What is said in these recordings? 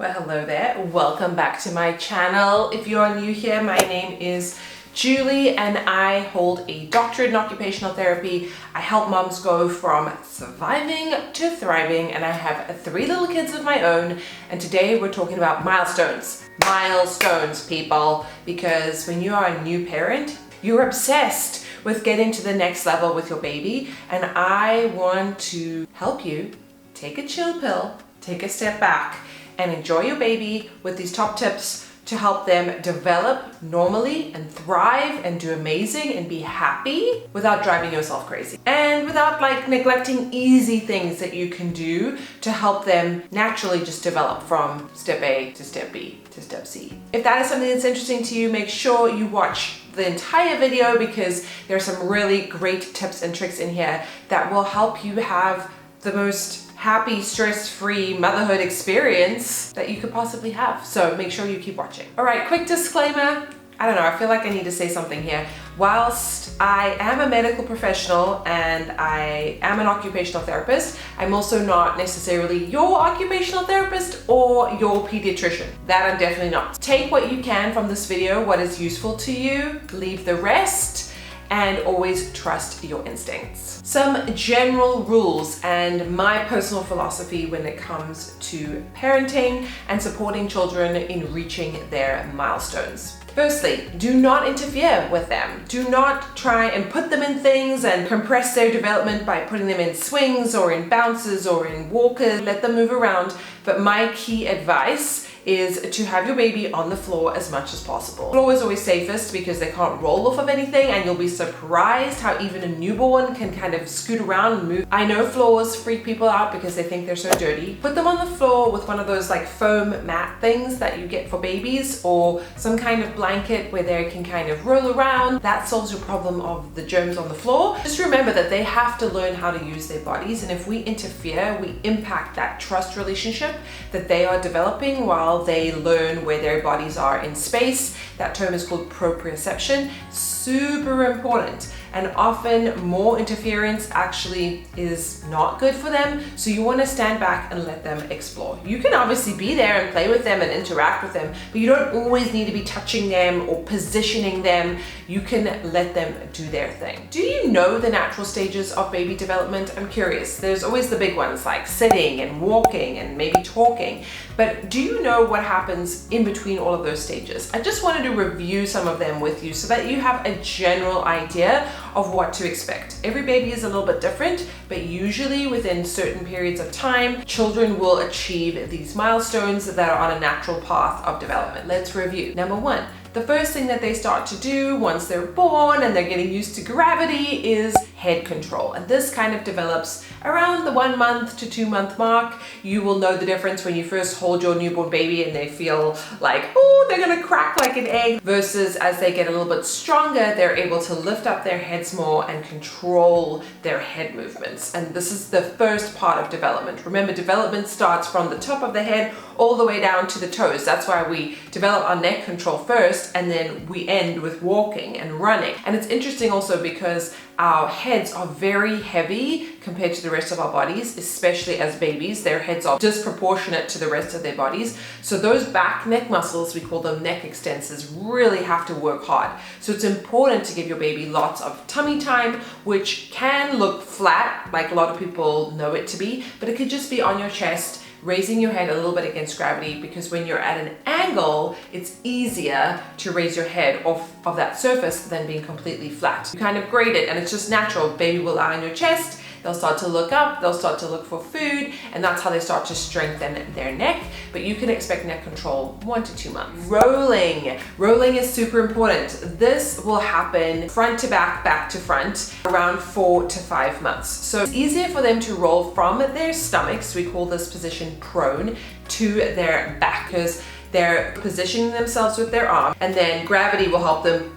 Well, hello there. Welcome back to my channel. If you are new here, my name is Julie and I hold a doctorate in occupational therapy. I help moms go from surviving to thriving, and I have 3 little kids of my own. And today we're talking about milestones. Milestones, people, because when you are a new parent, you're obsessed with getting to the next level with your baby. And I want to help you take a chill pill, take a step back, and enjoy your baby with these top tips to help them develop normally and thrive and do amazing and be happy without driving yourself crazy and without neglecting easy things that you can do to help them naturally just develop from step A to step B to step C. If that is something that's interesting to you, make sure you watch the entire video because there are some really great tips and tricks in here that will help you have the most happy, stress-free motherhood experience that you could possibly have. So make sure you keep watching. All right, quick disclaimer. I don't know, I feel like I need to say something here. Whilst I am a medical professional and I am an occupational therapist, I'm also not necessarily your occupational therapist or your pediatrician. That I'm definitely not. Take what you can from this video, what is useful to you, leave the rest, and always trust your instincts. Some general rules and my personal philosophy when it comes to parenting and supporting children in reaching their milestones. Firstly, do not interfere with them. Do not try and put them in things and compress their development by putting them in swings or in bounces or in walkers. Let them move around. But my key advice is to have your baby on the floor as much as possible. The floor is always safest because they can't roll off of anything, and you'll be surprised how even a newborn can kind of scoot around and move. I know floors freak people out because they think they're so dirty. Put them on the floor with one of those foam mat things that you get for babies, or some kind of blanket where they can kind of roll around. That solves your problem of the germs on the floor. Just remember that they have to learn how to use their bodies, and if we interfere, we impact that trust relationship that they are developing while they learn where their bodies are in space. That term is called proprioception. Super important. And often more interference actually is not good for them. So you want to stand back and let them explore. You can obviously be there and play with them and interact with them, but you don't always need to be touching them or positioning them. You can let them do their thing. Do you know the natural stages of baby development? I'm curious. There's always the big ones like sitting and walking and maybe talking. But do you know what happens in between all of those stages? I just wanted to review some of them with you so that you have a general idea of what to expect. Every baby is a little bit different, but usually within certain periods of time, children will achieve these milestones that are on a natural path of development. Let's review. Number 1, the first thing that they start to do once they're born and they're getting used to gravity is head control. And this kind of develops around the 1 month to 2 month mark. You will know the difference when you first hold your newborn baby and they feel like, oh, they're gonna crack like an egg, versus as they get a little bit stronger, they're able to lift up their heads more and control their head movements. And this is the first part of development. Remember, development starts from the top of the head all the way down to the toes. That's why we develop our neck control first, and then we end with walking and running. And it's interesting also because our heads are very heavy compared to the rest of our bodies, especially as babies. Their heads are disproportionate to the rest of their bodies. So those back neck muscles, we call them neck extensors, really have to work hard. So it's important to give your baby lots of tummy time, which can look flat, like a lot of people know it to be, but it could just be on your chest, raising your head a little bit against gravity, because when you're at an angle, it's easier to raise your head off of that surface than being completely flat. You kind of grade it and it's just natural. Baby will lie on your chest, they'll start to look up, they'll start to look for food, and that's how they start to strengthen their neck. But you can expect neck control 1 to 2 months. Rolling. Rolling is super important. This will happen front to back, back to front, around 4 to 5 months. So it's easier for them to roll from their stomachs, we call this position prone, to their back, because they're positioning themselves with their arm, and then gravity will help them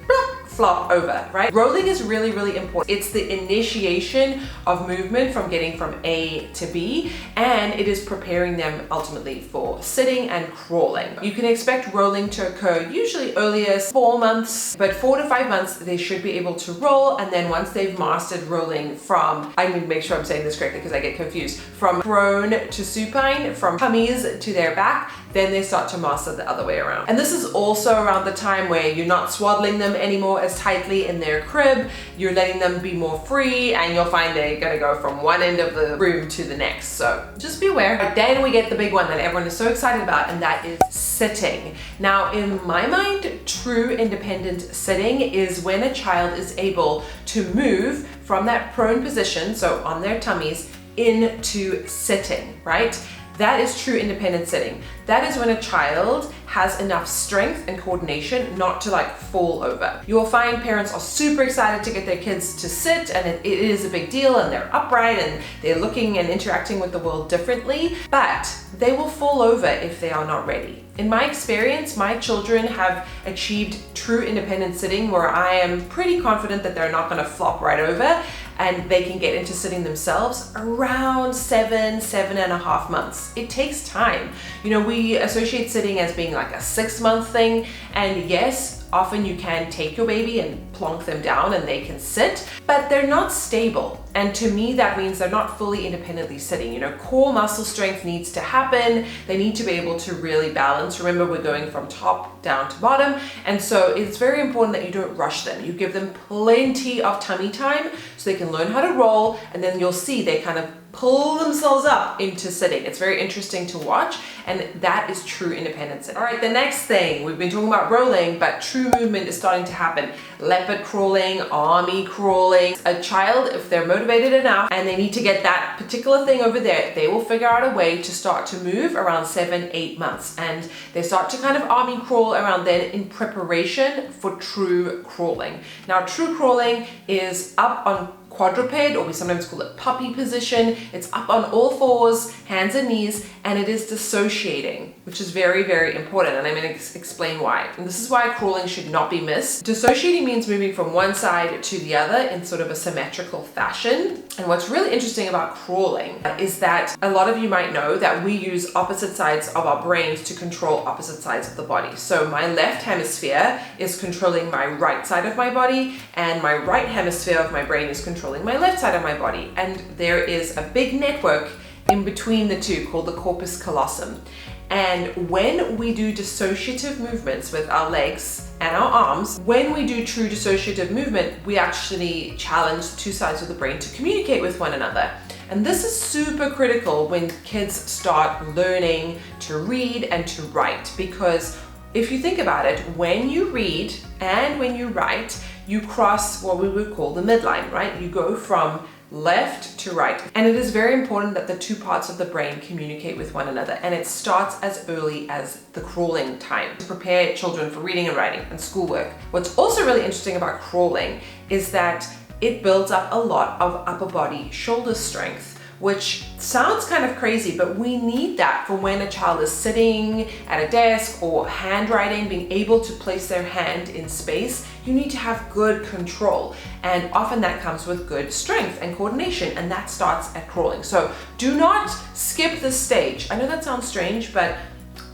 flop over, right? Rolling is really, really important. It's the initiation of movement from getting from A to B, and it is preparing them ultimately for sitting and crawling. You can expect rolling to occur usually earliest 4 months, but 4 to 5 months, they should be able to roll. And then once they've mastered rolling from, I need to make sure I'm saying this correctly because I get confused, from prone to supine, from tummies to their back, then they start to master the other way around. And this is also around the time where you're not swaddling them anymore as tightly in their crib. You're letting them be more free, and you'll find they're gonna go from one end of the room to the next. So just be aware. But then we get the big one that everyone is so excited about, and that is sitting. Now, in my mind, true independent sitting is when a child is able to move from that prone position, so on their tummies, into sitting, right? That is true independent sitting. That is when a child has enough strength and coordination not to like fall over. You'll find parents are super excited to get their kids to sit, and it is a big deal, and they're upright and they're looking and interacting with the world differently, but they will fall over if they are not ready. In my experience, my children have achieved true independent sitting where I am pretty confident that they're not gonna flop right over, and they can get into sitting themselves around 7.5 months. It takes time. You know, we associate sitting as being like a 6-month thing, and yes, often you can take your baby and plonk them down and they can sit, but they're not stable. And to me, that means they're not fully independently sitting. You know, core muscle strength needs to happen. They need to be able to really balance. Remember, we're going from top down to bottom. And so it's very important that you don't rush them. You give them plenty of tummy time so they can learn how to roll, and then you'll see they kind of pull themselves up into sitting. It's very interesting to watch, and that is true independent sitting. All right, the next thing, we've been talking about rolling, but true movement is starting to happen. Leopard crawling, army crawling. A child, if they're motivated enough and they need to get that particular thing over there, they will figure out a way to start to move around 7-8 months. And they start to kind of army crawl around then in preparation for true crawling. Now, true crawling is up on quadruped, or we sometimes call it puppy position. It's up on all fours, hands and knees, and it is dissociating, which is very, very important, and I'm going to explain why. And this is why crawling should not be missed. Dissociating means moving from one side to the other in sort of a symmetrical fashion. And what's really interesting about crawling is that a lot of you might know that we use opposite sides of our brains to control opposite sides of the body. So my left hemisphere is controlling my right side of my body, and my right hemisphere of my brain is controlling my left side of my body. And there is a big network in between the two called the corpus callosum. And when we do dissociative movements with our legs and our arms, when we do true dissociative movement, we actually challenge the two sides of the brain to communicate with one another. And this is super critical when kids start learning to read and to write, because if you think about it, when you read and when you write, you cross what we would call the midline, right? You go from left to right. And it is very important that the two parts of the brain communicate with one another. And it starts as early as the crawling time to prepare children for reading and writing and schoolwork. What's also really interesting about crawling is that it builds up a lot of upper body shoulder strength, which sounds kind of crazy, but we need that for when a child is sitting at a desk or handwriting, being able to place their hand in space. You need to have good control, and often that comes with good strength and coordination, and that starts at crawling. So do not skip this stage. I know that sounds strange, but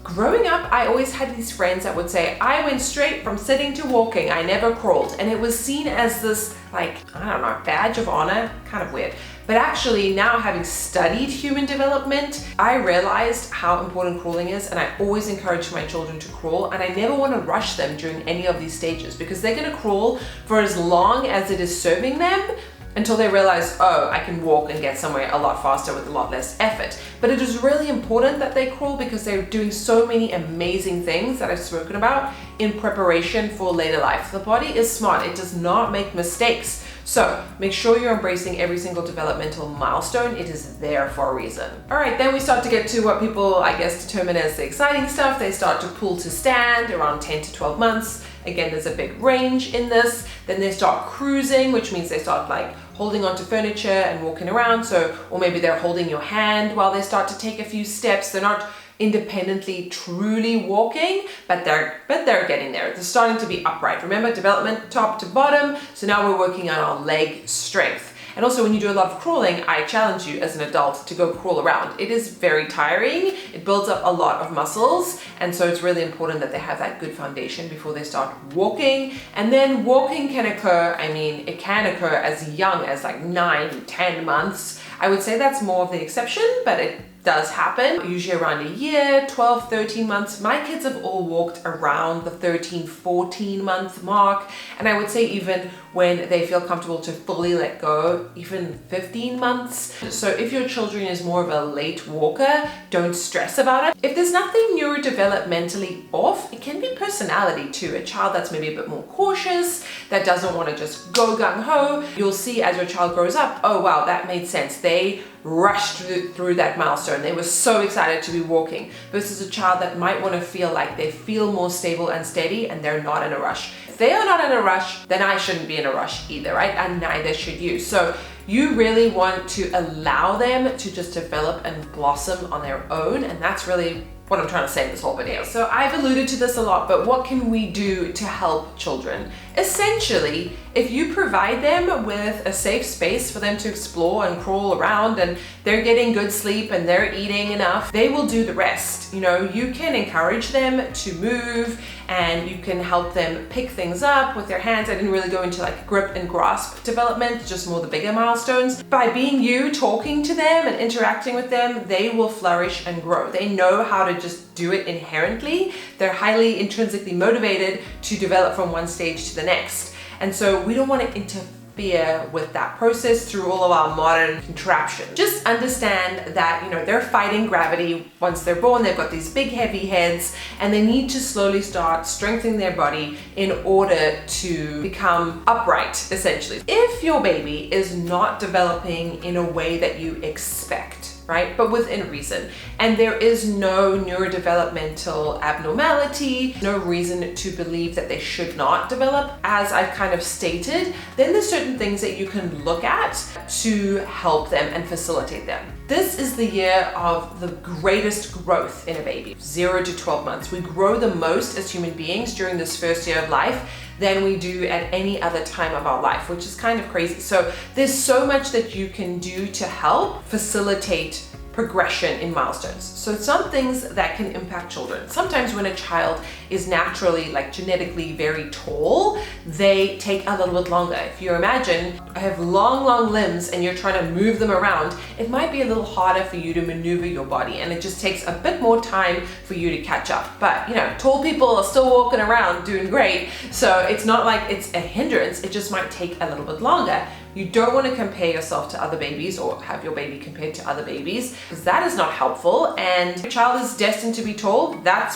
growing up, I always had these friends that would say, I went straight from sitting to walking, I never crawled. And it was seen as this, like, I don't know, badge of honor, kind of weird. But actually now, having studied human development, I realized how important crawling is, and I always encourage my children to crawl, and I never want to rush them during any of these stages, because they're going to crawl for as long as it is serving them, until they realize, oh, I can walk and get somewhere a lot faster with a lot less effort. But it is really important that they crawl because they're doing so many amazing things that I've spoken about in preparation for later life. The body is smart. It does not make mistakes. So make sure you're embracing every single developmental milestone. It is there for a reason. All right, then we start to get to what people, I guess, determine as the exciting stuff. They start to pull to stand around 10 to 12 months. Again, there's a big range in this. Then they start cruising, which means they start like holding onto furniture and walking around. So, or maybe they're holding your hand while they start to take a few steps. They're not independently truly walking, but they're getting there. They're starting to be upright. Remember, development top to bottom. So now we're working on our leg strength. And also when you do a lot of crawling, I challenge you as an adult to go crawl around. It is very tiring. It builds up a lot of muscles. And so it's really important that they have that good foundation before they start walking. And then walking can occur, it can occur as young as like 9, 10 months. I would say that's more of the exception, but it does happen, usually around a year, 12, 13 months. My kids have all walked around the 13, 14 month mark. And I would say even when they feel comfortable to fully let go, even 15 months. So if your children is more of a late walker, don't stress about it. If there's nothing neurodevelopmentally off, it can be personality too. A child that's maybe a bit more cautious, that doesn't want to just go gung-ho. You'll see as your child grows up, oh wow, that made sense. They rushed through that milestone. They were so excited to be walking, versus a child that might want to feel like they feel more stable and steady and they're not in a rush. If they are not in a rush, then I shouldn't be in a rush either, right? And neither should you. So you really want to allow them to just develop and blossom on their own. And that's really what I'm trying to say in this whole video. So I've alluded to this a lot, but what can we do to help children? Essentially, if you provide them with a safe space for them to explore and crawl around, and they're getting good sleep and they're eating enough, they will do the rest. You know, you can encourage them to move and you can help them pick things up with their hands. I didn't really go into like grip and grasp development, just more the bigger milestones. By being you, talking to them and interacting with them, they will flourish and grow. They know how to just do it inherently. They're highly intrinsically motivated to develop from one stage to the next. And so we don't want to interfere with that process through all of our modern contraptions. Just understand that, you know, they're fighting gravity once they're born. They've got these big heavy heads and they need to slowly start strengthening their body in order to become upright, essentially. If your baby is not developing in a way that you expect, right, but within reason, and there is no neurodevelopmental abnormality, no reason to believe that they should not develop, as I've kind of stated, then there's certain things that you can look at to help them and facilitate them. This is the year of the greatest growth in a baby, 0 to 12 months. We grow the most as human beings during this first year of life than we do at any other time of our life, which is kind of crazy. So there's so much that you can do to help facilitate progression in milestones. So some things that can impact children. Sometimes when a child is naturally, like genetically very tall, they take a little bit longer. If you imagine, I have long limbs and you're trying to move them around, it might be a little harder for you to maneuver your body, and it just takes a bit more time for you to catch up. But you know, tall people are still walking around doing great. So it's not like it's a hindrance, it just might take a little bit longer. You don't want to compare yourself to other babies or have your baby compared to other babies, because that is not helpful. And if your child is destined to be tall, that's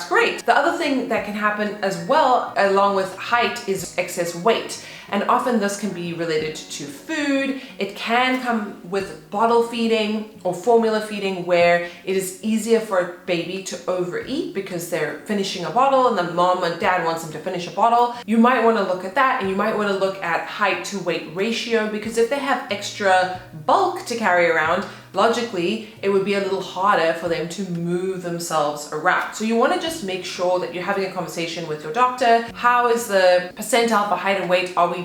great. The other thing that can happen as well, along with height, is excess weight. And often this can be related to food. It can come with bottle feeding or formula feeding, where it is easier for a baby to overeat because they're finishing a bottle and the mom and dad wants them to finish a bottle. You might want to look at that, and you might want to look at height to weight ratio, because if they have extra bulk to carry around, logically, it would be a little harder for them to move themselves around. So you want to just make sure that you're having a conversation with your doctor. How is the percentile for height and weight? Are we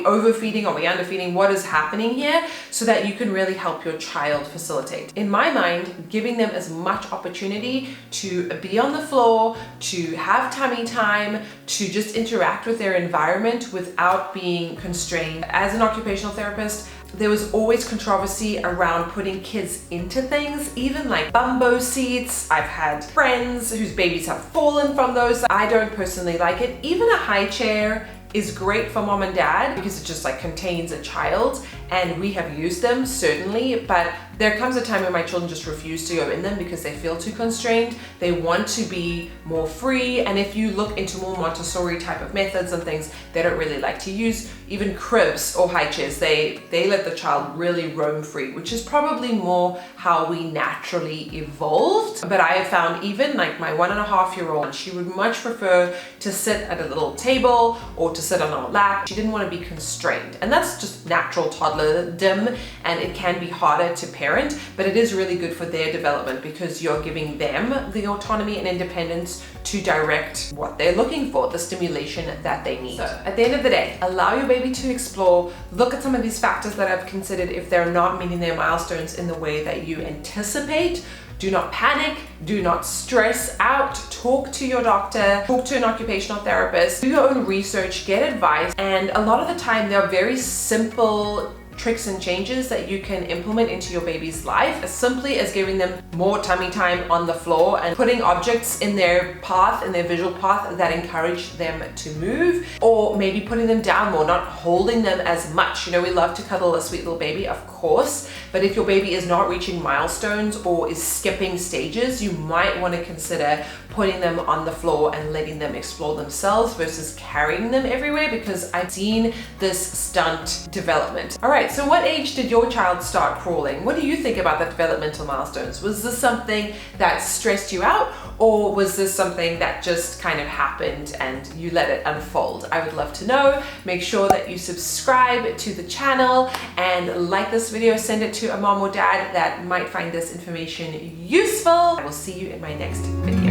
overfeeding? Are we underfeeding? What is happening here? So that you can really help your child facilitate. In my mind, giving them as much opportunity to be on the floor, to have tummy time, to just interact with their environment without being constrained. As an occupational therapist, there was always controversy around putting kids into things, even like bumbo seats. I've had friends whose babies have fallen from those. I don't personally like it. Even a high chair is great for mom and dad because it just like contains a child, and we have used them certainly, but there comes a time when my children just refuse to go in them because they feel too constrained. They want to be more free, and if you look into more Montessori type of methods and things, they don't really like to use even cribs or high chairs. They let the child really roam free, which is probably more how we naturally evolved. But I have found even like my 1.5-year-old, she would much prefer to sit at a little table or to sit on our lap. She didn't want to be constrained, and that's just natural toddlerdom, and it can be harder to parent parent, but it is really good for their development because you're giving them the autonomy and independence to direct what they're looking for, the stimulation that they need. So at the end of the day, allow your baby to explore, look at some of these factors that I've considered if they're not meeting their milestones in the way that you anticipate. Do not panic, do not stress out, talk to your doctor, talk to an occupational therapist, do your own research, get advice, and a lot of the time there are very simple tricks and changes that you can implement into your baby's life, as simply as giving them more tummy time on the floor and putting objects in their path, in their visual path that encourage them to move, or maybe putting them down more, not holding them as much. You know, we love to cuddle a sweet little baby, of course, but if your baby is not reaching milestones or is skipping stages, you might want to consider putting them on the floor and letting them explore themselves versus carrying them everywhere, because I've seen this stunt development. All right, so what age did your child start crawling? What do you think about the developmental milestones? Was this something that stressed you out, or was this something that just kind of happened and you let it unfold? I would love to know. Make sure that you subscribe to the channel and like this video, send it to a mom or dad that might find this information useful. I will see you in my next video.